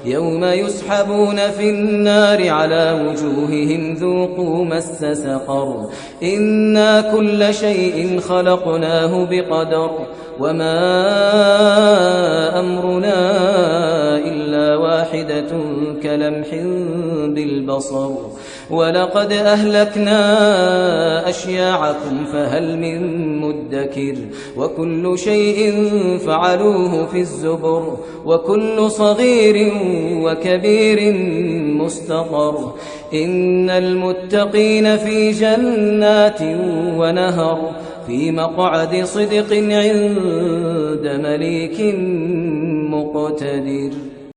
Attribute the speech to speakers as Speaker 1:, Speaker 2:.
Speaker 1: يوم يسحبون في النار على وجوههم ذوقوا مس سقر إنا كل شيء خلقناه بقدر وما أمرنا إلا واحدة كلمح بالبصر ولقد أهلكنا أشياعكم فهل من مدكر وكل شيء فعلوه في الزبر وكل صغير وكبير مستقر إن المتقين في جنات ونهر في مقعد صدق عند مليك مقتدر.